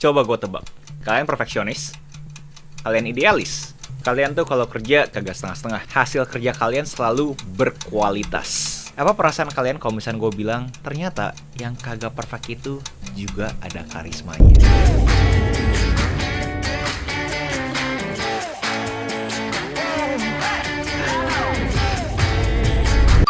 Coba gue tebak, kalian perfeksionis? Kalian idealis? Kalian tuh kalau kerja kagak setengah-setengah. Hasil kerja kalian selalu berkualitas. Apa perasaan kalian kalau misalnya gue bilang, ternyata yang kagak perfect itu juga ada karismanya?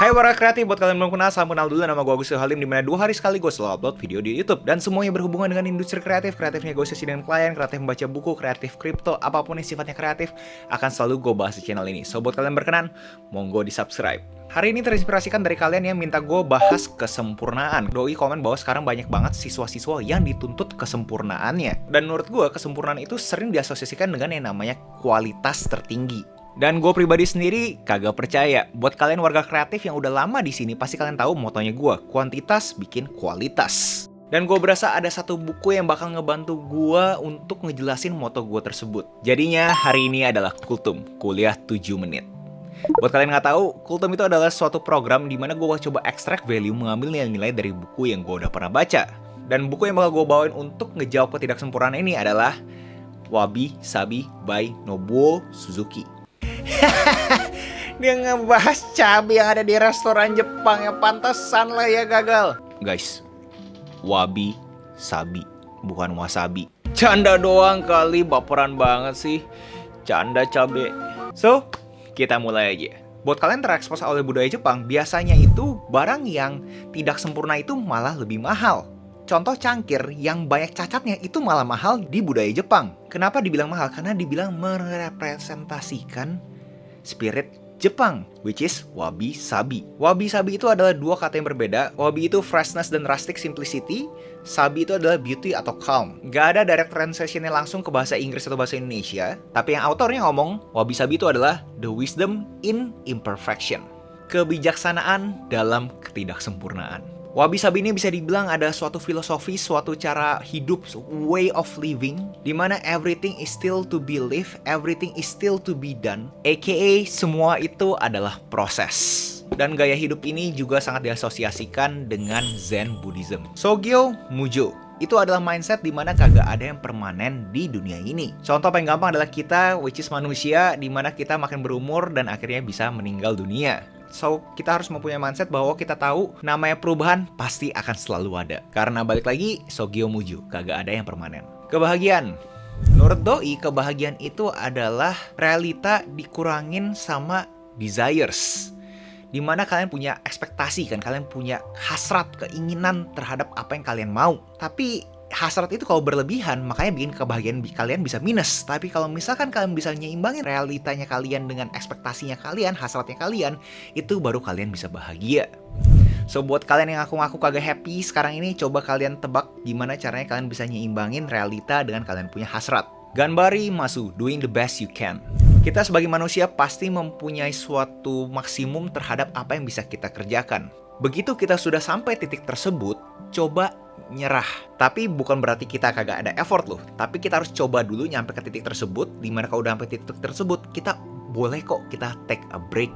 Hai para kreatif, buat kalian belum kenal, salam kenal dulu. Nama gue Agus Halim, dimana 2 hari sekali gue selalu upload video di YouTube. Dan semuanya berhubungan dengan industri kreatif. Kreatif negosiasi dengan klien, kreatif membaca buku, kreatif kripto, apapun yang sifatnya kreatif akan selalu gue bahas di channel ini. So buat kalian berkenan, monggo di subscribe. Hari ini terinspirasikan dari kalian yang minta gue bahas kesempurnaan. Doi komen bahwa sekarang banyak banget siswa-siswa yang dituntut kesempurnaannya. Dan menurut gue, kesempurnaan itu sering diasosiasikan dengan yang namanya kualitas tertinggi. Dan gue pribadi sendiri kagak percaya. Buat kalian warga kreatif yang udah lama di sini, pasti kalian tahu motonya gue, kuantitas bikin kualitas. Dan gue berasa ada satu buku yang bakal ngebantu gue untuk ngejelasin moto gue tersebut. Jadinya hari ini adalah Kultum, kuliah 7 menit. Buat kalian nggak tahu, Kultum itu adalah suatu program di mana gue coba ekstrak value, mengambil nilai-nilai dari buku yang gue udah pernah baca. Dan buku yang bakal gue bawain untuk ngejawab ketidaksempurnaan ini adalah Wabi Sabi by Nobuo Suzuki. Dia ngebahas cabai yang ada di restoran Jepang, yang pantesan lah ya gagal. Guys, wabi sabi, bukan wasabi. Canda doang kali, baperan banget sih. Canda cabai. So, kita mulai aja. Buat kalian terekspos oleh budaya Jepang, biasanya itu barang yang tidak sempurna itu malah lebih mahal. Contoh cangkir yang banyak cacatnya itu malah mahal di budaya Jepang. Kenapa dibilang mahal? Karena dibilang merepresentasikan spirit Jepang, which is wabi sabi. Wabi sabi itu adalah dua kata yang berbeda. Wabi itu freshness dan rustic simplicity. Sabi itu adalah beauty atau calm. Gak ada direct translationnya langsung ke bahasa Inggris atau bahasa Indonesia. Tapi yang autornya ngomong, wabi sabi itu adalah the wisdom in imperfection. Kebijaksanaan dalam ketidaksempurnaan. Wabi sabi ini bisa dibilang ada suatu filosofi, suatu cara hidup, way of living, di mana everything is still to be lived, everything is still to be done, aka semua itu adalah proses. Dan gaya hidup ini juga sangat diasosiasikan dengan Zen Buddhism. Sogyo Mujo itu adalah mindset di mana kagak ada yang permanen di dunia ini. Contoh paling gampang adalah kita, which is manusia, di mana kita makin berumur dan akhirnya bisa meninggal dunia. So, kita harus mempunyai mindset bahwa kita tahu namanya perubahan pasti akan selalu ada. Karena balik lagi, Sogyo Mujo, kagak ada yang permanen. Kebahagiaan. Menurut Doi, kebahagiaan itu adalah realita dikurangin sama desires. Dimana kalian punya ekspektasi kan, kalian punya hasrat, keinginan terhadap apa yang kalian mau. Tapi hasrat itu kalau berlebihan, makanya bikin kebahagiaan kalian bisa minus. Tapi kalau misalkan kalian bisa nyeimbangin realitanya kalian dengan ekspektasinya kalian, hasratnya kalian, itu baru kalian bisa bahagia. So buat kalian yang ngaku-ngaku kagak happy sekarang ini, coba kalian tebak gimana caranya kalian bisa nyeimbangin realita dengan kalian punya hasrat. Ganbari Masu, doing the best you can. Kita sebagai manusia pasti mempunyai suatu maksimum terhadap apa yang bisa kita kerjakan. Begitu kita sudah sampai titik tersebut, coba nyerah. Tapi bukan berarti kita kagak ada effort loh. Tapi kita harus coba dulu nyampe ke titik tersebut. Dimana kalau udah sampai titik tersebut, kita boleh kok kita take a break.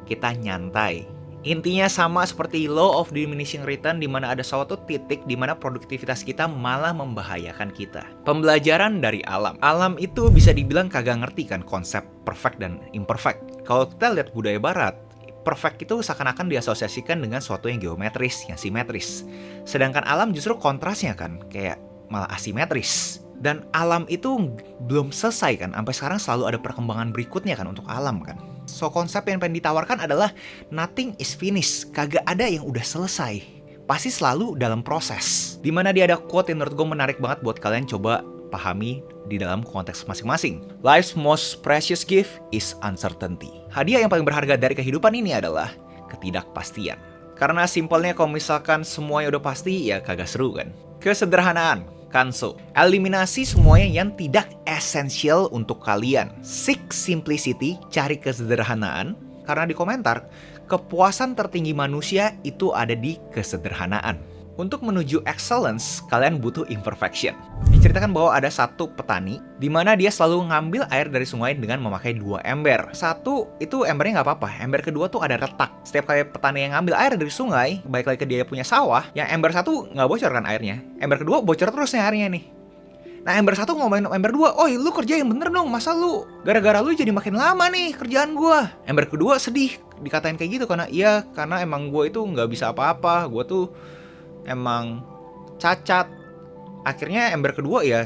Kita nyantai. Intinya sama seperti law of diminishing return, dimana ada suatu titik dimana produktivitas kita malah membahayakan kita. Pembelajaran dari alam. Alam itu bisa dibilang kagak ngerti kan konsep perfect dan imperfect. Kalau kita lihat budaya barat, perfect itu seakan-akan diasosiasikan dengan sesuatu yang geometris, yang simetris. Sedangkan alam justru kontrasnya kan, kayak malah asimetris. Dan alam itu belum selesai kan, sampai sekarang selalu ada perkembangan berikutnya kan untuk alam kan. So konsep yang pengen ditawarkan adalah nothing is finished, kagak ada yang udah selesai. Pasti selalu dalam proses. Dimana dia ada quote yang menurut gue menarik banget buat kalian coba pahami di dalam konteks masing-masing. Life's most precious gift is uncertainty. Hadiah yang paling berharga dari kehidupan ini adalah ketidakpastian. Karena simpelnya kalau misalkan semuanya udah pasti, ya kagak seru kan. Kesederhanaan, kanso. Eliminasi semuanya yang tidak esensial untuk kalian. Seek simplicity, cari kesederhanaan. Karena di komentar, kepuasan tertinggi manusia itu ada di kesederhanaan. Untuk menuju excellence, kalian butuh imperfection. Diceritakan bahwa ada satu petani di mana dia selalu ngambil air dari sungai dengan memakai 2 ember. Satu, itu embernya nggak apa-apa. Ember kedua tuh ada retak. Setiap kali petani yang ngambil air dari sungai, baik lagi ke dia punya sawah, yang ember satu nggak bocor kan airnya. Ember kedua bocor terus nih airnya nih. Nah Ember 1 ngomongin Ember 2, "Oi lu kerja yang bener dong, masa lu gara-gara lu jadi makin lama nih kerjaan gua." Ember kedua sedih dikatain kayak gitu karena karena emang gua itu nggak bisa apa-apa, gua tuh emang cacat. Akhirnya Ember kedua ya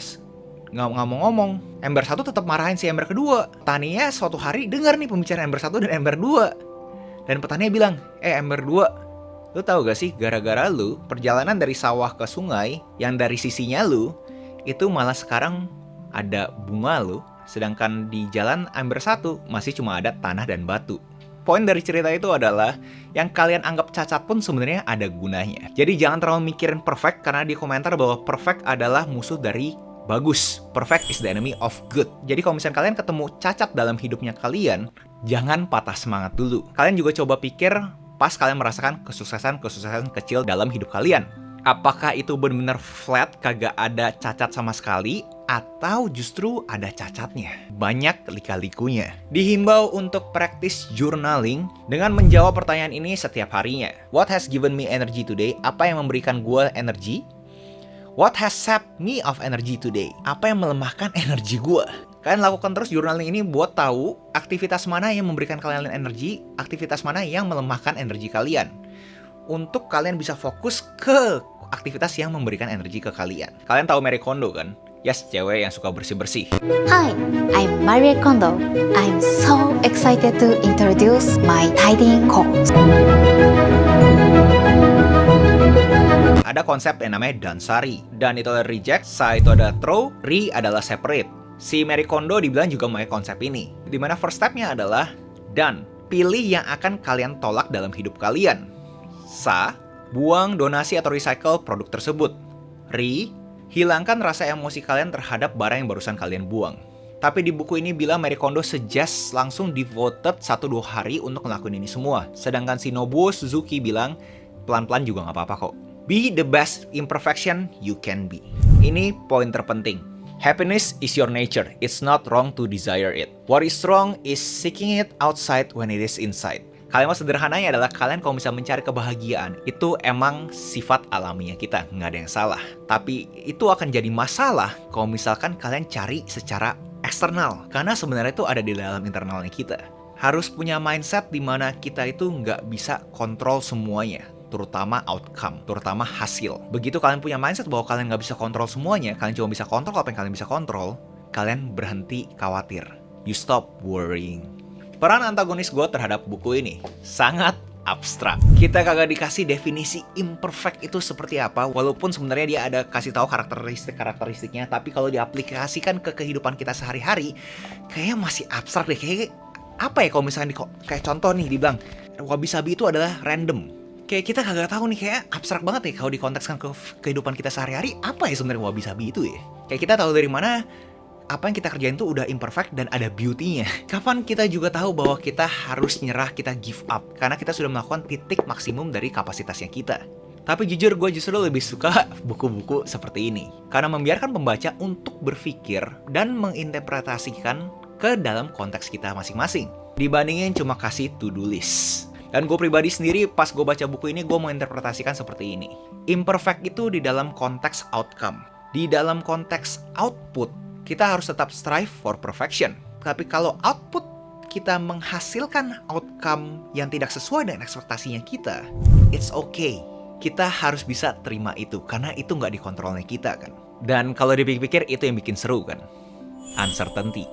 nggak mau ngomong. Ember 1 tetap marahin si Ember kedua. Petaninya suatu hari dengar nih pembicaraan Ember 1 dan Ember 2. Dan petaninya bilang, Ember 2, lu tahu gak sih gara-gara lu perjalanan dari sawah ke sungai yang dari sisinya lu itu malah sekarang ada bunga lu, sedangkan di jalan Ember 1 masih cuma ada tanah dan batu. Poin dari cerita itu adalah yang kalian anggap cacat pun sebenarnya ada gunanya. Jadi jangan terlalu mikirin perfect karena di komentar bahwa perfect adalah musuh dari bagus. Perfect is the enemy of good. Jadi kalau misalnya kalian ketemu cacat dalam hidupnya kalian, jangan patah semangat dulu. Kalian juga coba pikir pas kalian merasakan kesuksesan kecil dalam hidup kalian. Apakah itu benar-benar flat, kagak ada cacat sama sekali, atau justru ada cacatnya? Banyak lika-likunya. Dihimbau untuk praktis journaling dengan menjawab pertanyaan ini setiap harinya. What has given me energy today? Apa yang memberikan gue energi? What has sapped me of energy today? Apa yang melemahkan energi gue? Kalian lakukan terus journaling ini buat tahu aktivitas mana yang memberikan kalian energi, aktivitas mana yang melemahkan energi kalian. Untuk kalian bisa fokus ke aktivitas yang memberikan energi ke kalian. Kalian tahu Marie Kondo kan? Yes, cewek yang suka bersih-bersih. Hi, I'm Marie Kondo. I'm so excited to introduce my tidying course. Ada konsep yang namanya dansari. Dan itu ada reject, sa itu ada throw, re adalah separate. Si Marie Kondo dibilang juga memakai konsep ini. Dimana first step-nya adalah done. Pilih yang akan kalian tolak dalam hidup kalian. Sa, buang, donasi, atau recycle produk tersebut. Re, hilangkan rasa emosi kalian terhadap barang yang barusan kalian buang. Tapi di buku ini bilang Marie Kondo suggest langsung devoted 1-2 hari untuk ngelakuin ini semua. Sedangkan si Nobuo Suzuki bilang, pelan-pelan juga nggak apa-apa kok. Be the best imperfection you can be. Ini poin terpenting. Happiness is your nature. It's not wrong to desire it. What is wrong is seeking it outside when it is inside. Kalimat sederhananya adalah kalian kalau bisa mencari kebahagiaan, itu emang sifat alaminya kita, nggak ada yang salah. Tapi itu akan jadi masalah kalau misalkan kalian cari secara eksternal. Karena sebenarnya itu ada di dalam internalnya kita. Harus punya mindset di mana kita itu nggak bisa kontrol semuanya. Terutama outcome, terutama hasil. Begitu kalian punya mindset bahwa kalian nggak bisa kontrol semuanya, kalian cuma bisa kontrol apa yang kalian bisa kontrol, kalian berhenti khawatir. You stop worrying. Peran antagonis gue terhadap buku ini sangat abstrak. Kita kagak dikasih definisi imperfect itu seperti apa, walaupun sebenarnya dia ada kasih tahu karakteristiknya, tapi kalau diaplikasikan ke kehidupan kita sehari-hari, kayaknya masih abstrak deh. Kayak apa ya kalau misalnya kayak contoh nih dibilang wabi-sabi itu adalah random. Kayak kita kagak tahu nih, kayak abstrak banget ya kalau dikontekskan ke kehidupan kita sehari-hari. Apa ya sebenarnya wabi-sabi itu ya? Kayak kita tahu dari mana apa yang kita kerjain tuh udah imperfect dan ada beauty-nya. Kapan kita juga tahu bahwa kita harus nyerah, kita give up, karena kita sudah melakukan titik maksimum dari kapasitasnya kita. Tapi jujur gue justru lebih suka buku-buku seperti ini, karena membiarkan pembaca untuk berpikir dan menginterpretasikan ke dalam konteks kita masing-masing, dibandingin cuma kasih to-do list. Dan gue pribadi sendiri pas gue baca buku ini, gue menginterpretasikan seperti ini. Imperfect itu di dalam konteks outcome. Di dalam konteks output, kita harus tetap strive for perfection. Tapi kalau output kita menghasilkan outcome yang tidak sesuai dengan ekspektasinya kita, it's okay. Kita harus bisa terima itu, karena itu nggak dikontrolnya kita kan. Dan kalau dipikir-pikir itu yang bikin seru kan. Uncertainty,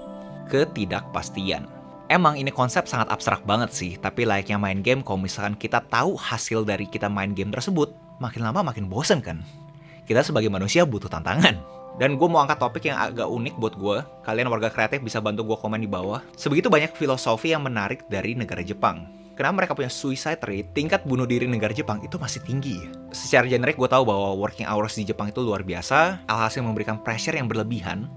ketidakpastian. Emang ini konsep sangat abstrak banget sih, tapi layaknya main game, kalau misalkan kita tahu hasil dari kita main game tersebut, makin lama makin bosen kan. Kita sebagai manusia butuh tantangan. Dan gue mau angkat topik yang agak unik buat gue. Kalian warga kreatif bisa bantu gue komen di bawah. Sebegitu banyak filosofi yang menarik dari negara Jepang. Kenapa mereka punya suicide rate, tingkat bunuh diri negara Jepang itu masih tinggi. Secara generik gue tahu bahwa working hours di Jepang itu luar biasa. Alhasil memberikan pressure yang berlebihan.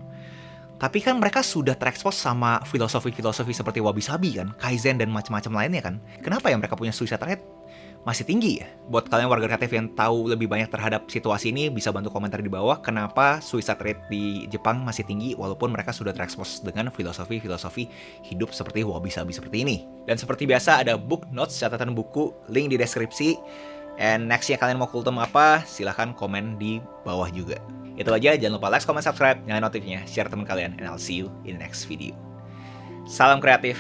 Tapi kan mereka sudah terekspos sama filosofi-filosofi seperti wabi-sabi kan, kaizen dan macam-macam lainnya kan. Kenapa ya mereka punya suicide rate masih tinggi ya? Buat kalian warga kreatif yang tahu lebih banyak terhadap situasi ini, bisa bantu komentar di bawah kenapa suicide rate di Jepang masih tinggi walaupun mereka sudah terekspos dengan filosofi-filosofi hidup seperti wabi-sabi seperti ini. Dan seperti biasa ada book notes, catatan buku, link di deskripsi. And nextnya kalian mau kultum apa, silahkan komen di bawah juga. Itu aja, jangan lupa like, comment, subscribe, nyalain notifnya, share teman kalian, and I'll see you in the next video. Salam kreatif.